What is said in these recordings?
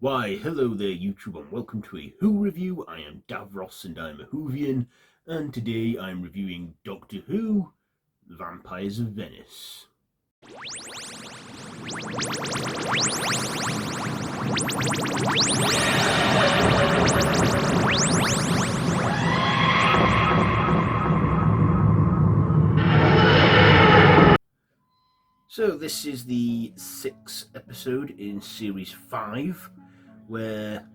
Why, hello there YouTube and welcome to a Who review. I am Davros and I'm a Whovian, and today I'm reviewing Doctor Who, Vampires of Venice. So this is the 6th episode in Series 5, where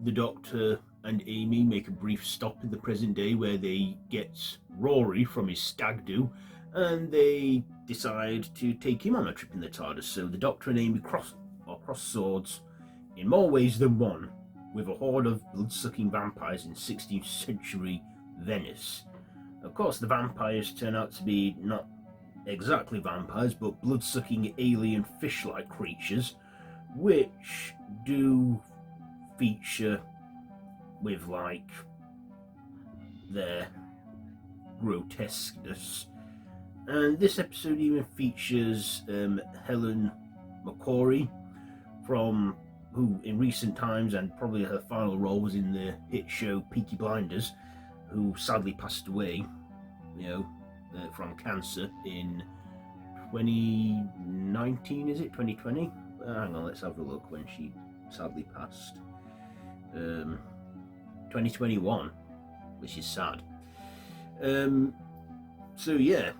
the Doctor and Amy make a brief stop in the present day where they get Rory from his stag do, and they decide to take him on a trip in the TARDIS. So the Doctor and Amy cross swords in more ways than one with a horde of blood-sucking vampires in 16th century Venice. Of course, the vampires turn out to be not exactly vampires, but blood-sucking alien fish-like creatures, which do feature with like their grotesqueness. And this episode even features Helen McCrory, from who in recent times, and probably her final role was in the hit show Peaky Blinders, who sadly passed away, from cancer in 2019, is it? 2020? Hang on, let's have a look when she sadly passed. 2021, which is sad. So yeah,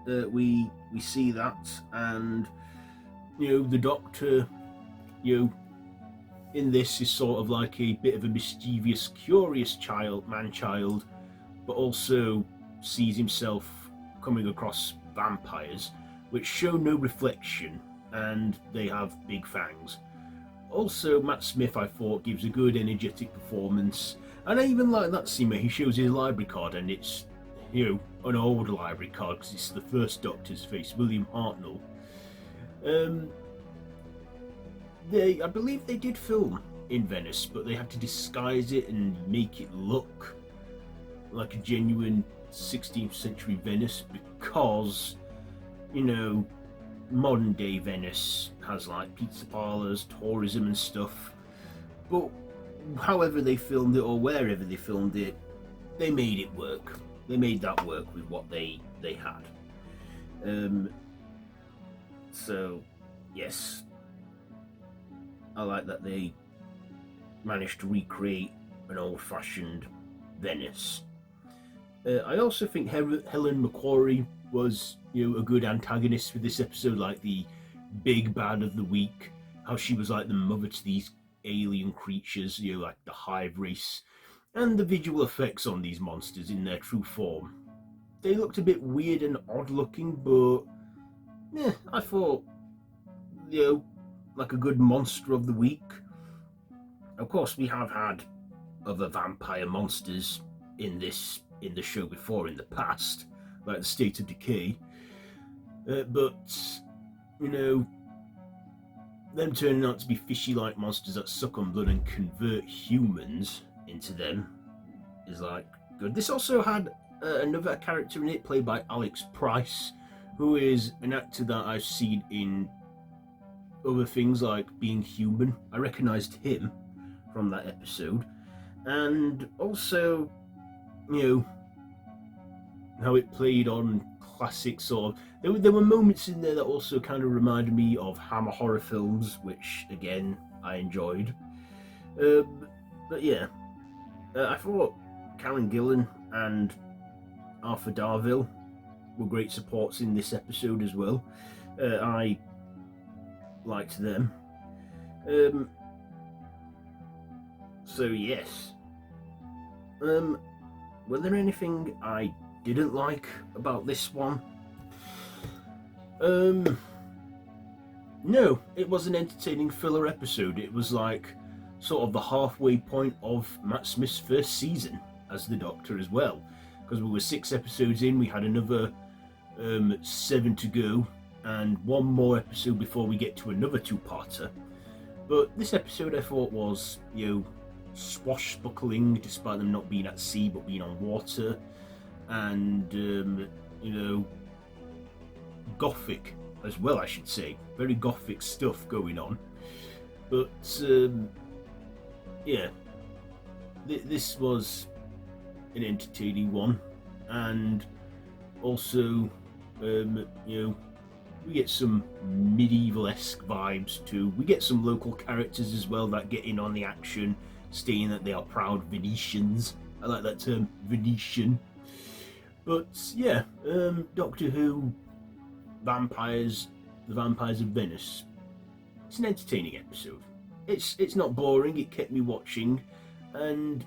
we see that, and the Doctor, in this is sort of like a bit of a mischievous, curious man-child, but also sees himself coming across vampires which show no reflection and they have big fangs. Also, Matt Smith, I thought, gives a good energetic performance, and I even like that scene where he shows his library card, and it's an old library card because it's the first Doctor's face, William Hartnell. I believe they did film in Venice, but they had to disguise it and make it look like a genuine 16th century Venice because, modern day Venice has like pizza parlours, tourism and stuff. But however they filmed it or wherever they filmed it, they made it work. They made that work with what they had. So, yes, I like that they managed to recreate an old-fashioned Venice. I also think Helen McCrory was, a good antagonist for this episode, like the big bad of the week, how she was like the mother to these alien creatures, like the hive race, and the visual effects on these monsters in their true form. They looked a bit weird and odd looking, but I thought, like a good monster of the week. Of course, we have had other vampire monsters in the show before in the past, like the State of Decay, but them turning out to be fishy-like monsters that suck on blood and convert humans into them is like good. This also had another character in it played by Alex Price, who is an actor that I've seen in other things like Being Human. I recognised him from that episode, and also how it played on classic sort of. There were moments in there that also kind of reminded me of Hammer horror films, which again I enjoyed. But yeah, I thought Karen Gillan and Arthur Darvill were great supports in this episode as well. I liked them. So yes. Were there anything I didn't like about this one? No, it was an entertaining filler episode. It was like sort of the halfway point of Matt Smith's first season as the Doctor as well, because we were 6 episodes in, we had another 7 to go, and one more episode before we get to another 2-parter. But this episode I thought was, swashbuckling, despite them not being at sea but being on water, and gothic as well, I should say. Very gothic stuff going on. But yeah, this was an entertaining one, and also we get some medieval-esque vibes too. We get some local characters as well that get in on the action, stating that they are proud Venetians. I like that term, Venetian. But yeah, Doctor Who, the Vampires of Venice. It's an entertaining episode. It's not boring. It kept me watching, and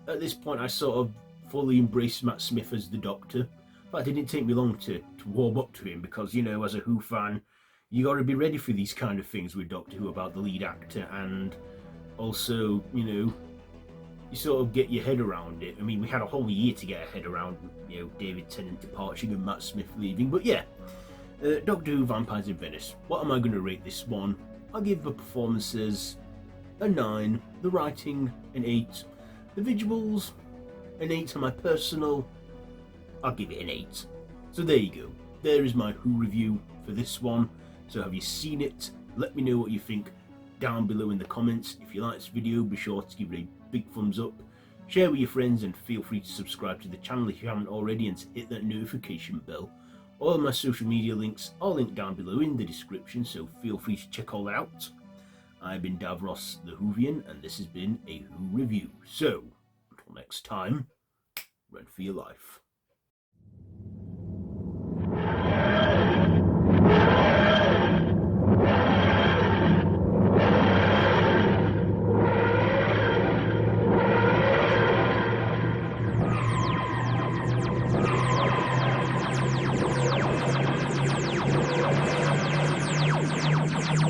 at this point I sort of fully embraced Matt Smith as the Doctor. But it didn't take me long to warm up to him because, as a Who fan, you got to be ready for these kind of things with Doctor Who about the lead actor, and also, you sort of get your head around it. I mean, we had a whole year to get our head around, David Tennant departing and Matt Smith leaving. But yeah, Doctor Who Vampires of Venice. What am I going to rate this one? I'll give the performances a 9, the writing an 8, the visuals an 8, and my personal, I'll give it an 8. So there you go. There is my Who review for this one. So have you seen it? Let me know what you think down below in the comments. If you like this video, be sure to give it a big thumbs up, share with your friends, and feel free to subscribe to the channel if you haven't already, and to hit that notification bell. All of my social media links are linked down below in the description, so feel free to check all that out. I've been Davros the Whovian, and this has been a Who review. So, until next time, run for your life.